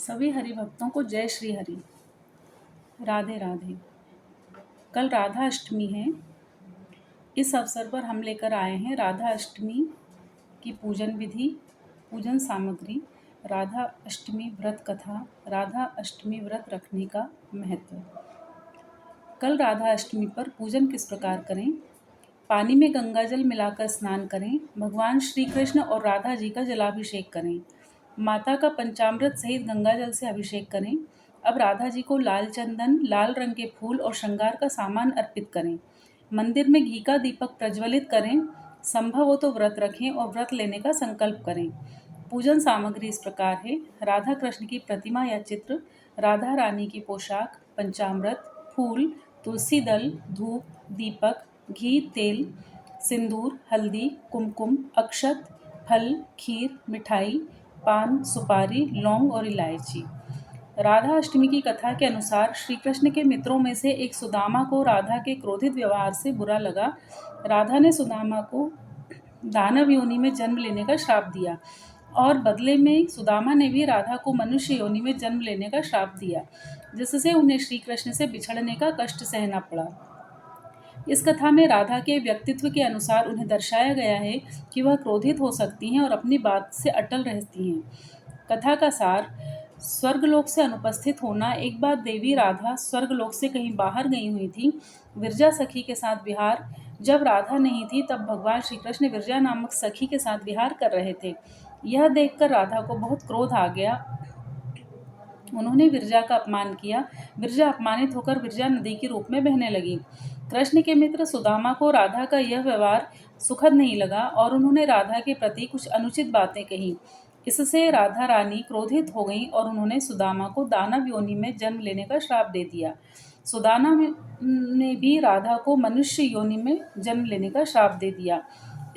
सभी हरि भक्तों को जय श्री हरि। राधे राधे। कल राधा अष्टमी है। इस अवसर पर हम लेकर आए हैं राधा अष्टमी की पूजन विधि, पूजन सामग्री, राधा अष्टमी व्रत कथा, राधा अष्टमी व्रत रखने का महत्व। कल राधा अष्टमी पर पूजन किस प्रकार करें? पानी में गंगा जल मिलाकर स्नान करें। भगवान श्री कृष्ण और राधा जी का जलाभिषेक करें। माता का पंचामृत सहित गंगा जल से अभिषेक करें। अब राधा जी को लाल चंदन, लाल रंग के फूल और श्रृंगार का सामान अर्पित करें। मंदिर में घी का दीपक प्रज्वलित करें। संभव हो तो व्रत रखें और व्रत लेने का संकल्प करें। पूजन सामग्री इस प्रकार है: राधा कृष्ण की प्रतिमा या चित्र, राधा रानी की पोशाक, पंचामृत, फूल, तुलसी दल, धूप, दीपक, घी, तेल, सिंदूर, हल्दी, कुमकुम, अक्षत, फल, खीर, मिठाई, पान, सुपारी, लौंग और इलायची। राधा अष्टमी की कथा के अनुसार श्री कृष्ण के मित्रों में से एक सुदामा को राधा के क्रोधित व्यवहार से बुरा लगा। राधा ने सुदामा को दानव योनि में जन्म लेने का श्राप दिया और बदले में सुदामा ने भी राधा को मनुष्य योनि में जन्म लेने का श्राप दिया, जिससे उन्हें श्री कृष्ण से बिछड़ने का कष्ट सहना पड़ा। इस कथा में राधा के व्यक्तित्व के अनुसार उन्हें दर्शाया गया है कि वह क्रोधित हो सकती हैं और अपनी बात से अटल रहती हैं। कथा का सार: स्वर्गलोक से अनुपस्थित होना। एक बार देवी राधा स्वर्गलोक से कहीं बाहर गई हुई थी, विरजा सखी के साथ विहार। जब राधा नहीं थी तब भगवान श्री कृष्ण विरजा नामक सखी के साथ विहार कर रहे थे। यह देखकर राधा को बहुत क्रोध आ गया। उन्होंने विरजा का अपमान किया। विरजा अपमानित होकर विरजा नदी के रूप में बहने लगी। कृष्ण के मित्र सुदामा को राधा का यह व्यवहार सुखद नहीं लगा और उन्होंने राधा के प्रति कुछ अनुचित बातें कही। इससे राधा रानी क्रोधित हो गईं और उन्होंने सुदामा को दानव योनि में जन्म लेने का श्राप दे दिया। सुदामा ने भी राधा को मनुष्य योनि में जन्म लेने का श्राप दे दिया।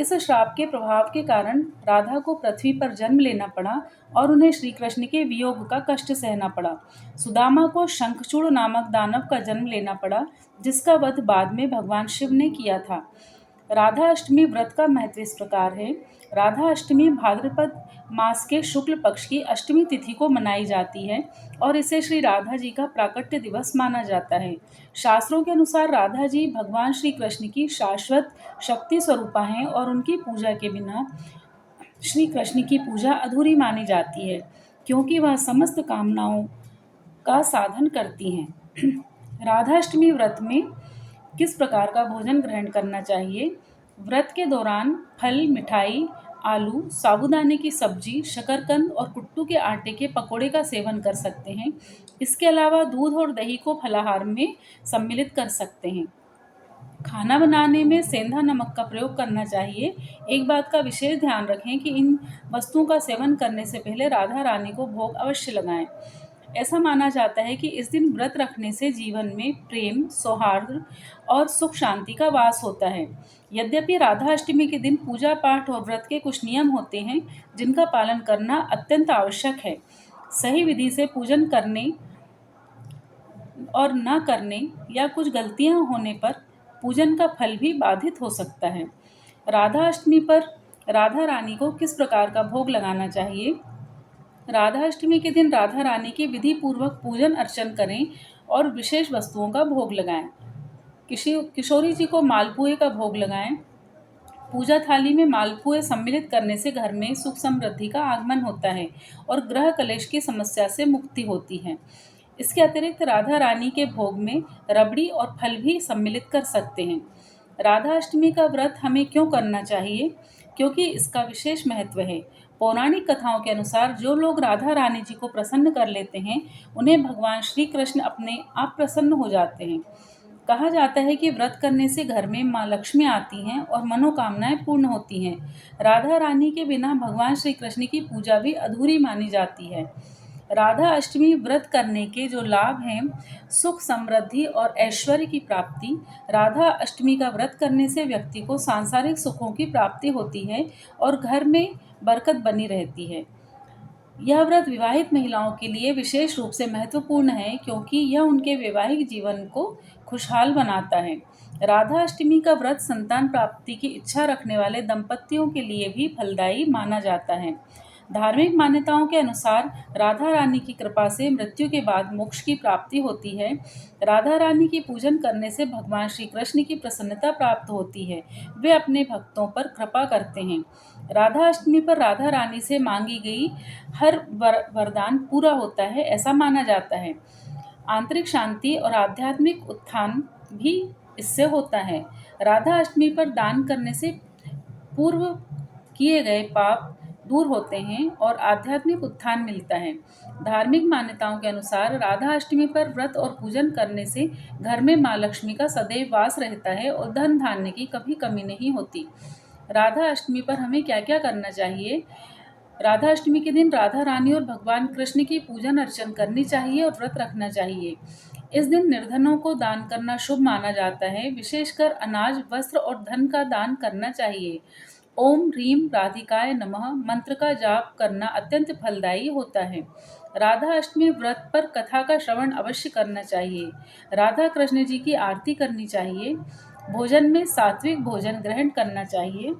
इस श्राप के प्रभाव के कारण राधा को पृथ्वी पर जन्म लेना पड़ा और उन्हें श्री कृष्ण के वियोग का कष्ट सहना पड़ा। सुदामा को शंखचूड़ नामक दानव का जन्म लेना पड़ा, जिसका वध बाद में भगवान शिव ने किया था। राधा अष्टमी व्रत का महत्व इस प्रकार है: राधा अष्टमी भाद्रपद मास के शुक्ल पक्ष की अष्टमी तिथि को मनाई जाती है और इसे श्री राधा जी का प्राकट्य दिवस माना जाता है। शास्त्रों के अनुसार राधा जी भगवान श्री कृष्ण की शाश्वत शक्ति स्वरूपा हैं और उनकी पूजा के बिना श्री कृष्ण की पूजा अधूरी मानी जाती है, क्योंकि वह समस्त कामनाओं का साधन करती हैं। राधा अष्टमी व्रत में किस प्रकार का भोजन ग्रहण करना चाहिए? व्रत के दौरान फल, मिठाई, आलू, साबूदाने की सब्जी, शकरकंद और कुट्टू के आटे के पकोड़े का सेवन कर सकते हैं। इसके अलावा दूध और दही को फलाहार में सम्मिलित कर सकते हैं। खाना बनाने में सेंधा नमक का प्रयोग करना चाहिए। एक बात का विशेष ध्यान रखें कि इन वस्तुओं का सेवन करने से पहले राधा रानी को भोग अवश्य लगाएं। ऐसा माना जाता है कि इस दिन व्रत रखने से जीवन में प्रेम, सौहार्द और सुख शांति का वास होता है। यद्यपि राधा अष्टमी के दिन पूजा पाठ और व्रत के कुछ नियम होते हैं जिनका पालन करना अत्यंत आवश्यक है। सही विधि से पूजन करने और न करने या कुछ गलतियां होने पर पूजन का फल भी बाधित हो सकता है। राधा अष्टमी पर राधा रानी को किस प्रकार का भोग लगाना चाहिए? राधा अष्टमी के दिन राधा रानी की विधि पूर्वक पूजन अर्चन करें और विशेष वस्तुओं का भोग लगाएं। किशोरी जी को मालपुए का भोग लगाएं। पूजा थाली में मालपुए सम्मिलित करने से घर में सुख समृद्धि का आगमन होता है और ग्रह कलेश की समस्या से मुक्ति होती है। इसके अतिरिक्त राधा रानी के भोग में रबड़ी और फल भी सम्मिलित कर सकते हैं। राधा अष्टमी का व्रत हमें क्यों करना चाहिए? क्योंकि इसका विशेष महत्व है। पौराणिक कथाओं के अनुसार जो लोग राधा रानी जी को प्रसन्न कर लेते हैं, उन्हें भगवान श्री कृष्ण अपने आप प्रसन्न हो जाते हैं। कहा जाता है कि व्रत करने से घर में माँ लक्ष्मी आती हैं और मनोकामनाएं पूर्ण होती हैं। राधा रानी के बिना भगवान श्री कृष्ण की पूजा भी अधूरी मानी जाती है। राधा अष्टमी व्रत करने के जो लाभ हैं: सुख, समृद्धि और ऐश्वर्य की प्राप्ति। राधा अष्टमी का व्रत करने से व्यक्ति को सांसारिक सुखों की प्राप्ति होती है और घर में बरकत बनी रहती है। यह व्रत विवाहित महिलाओं के लिए विशेष रूप से महत्वपूर्ण है, क्योंकि यह उनके वैवाहिक जीवन को खुशहाल बनाता है। राधा अष्टमी का व्रत संतान प्राप्ति की इच्छा रखने वाले दंपतियों के लिए भी फलदायी माना जाता है। धार्मिक मान्यताओं के अनुसार राधा रानी की कृपा से मृत्यु के बाद मोक्ष की प्राप्ति होती है। राधा रानी की पूजन करने से भगवान श्री कृष्ण की प्रसन्नता प्राप्त होती है। वे अपने भक्तों पर कृपा करते हैं। राधा अष्टमी पर राधा रानी से मांगी गई हर वरदान पूरा होता है, ऐसा माना जाता है। आंतरिक शांति और आध्यात्मिक उत्थान भी इससे होता है। राधा अष्टमी पर दान करने से पूर्व किए गए पाप दूर होते हैं और आध्यात्मिक उत्थान मिलता है। धार्मिक मान्यताओं के अनुसार राधा अष्टमी पर व्रत और पूजन करने से घर में माँ लक्ष्मी का सदैव वास रहता है और धन धान्य की कभी कमी नहीं होती। राधा अष्टमी पर हमें क्या क्या करना चाहिए? राधा अष्टमी के दिन राधा रानी और भगवान कृष्ण की पूजन अर्चन करनी चाहिए और व्रत रखना चाहिए। इस दिन निर्धनों को दान करना शुभ माना जाता है। विशेषकर अनाज, वस्त्र और धन का दान करना चाहिए। ओम ह्रीम राधिकाय नमः मंत्र का जाप करना अत्यंत फलदायी होता है। राधा अष्टमी व्रत पर कथा का श्रवण अवश्य करना चाहिए। राधा कृष्ण जी की आरती करनी चाहिए। भोजन में सात्विक भोजन ग्रहण करना चाहिए।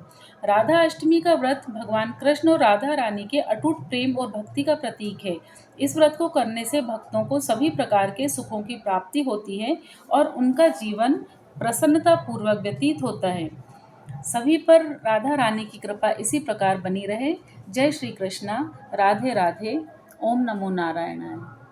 राधा अष्टमी का व्रत भगवान कृष्ण और राधा रानी के अटूट प्रेम और भक्ति का प्रतीक है। इस व्रत को करने से भक्तों को सभी प्रकार के सुखों की प्राप्ति होती है और उनका जीवन प्रसन्नता पूर्वक व्यतीत होता है। सभी पर राधा रानी की कृपा इसी प्रकार बनी रहे। जय श्री कृष्णा। राधे राधे। ओम नमो नारायणाय।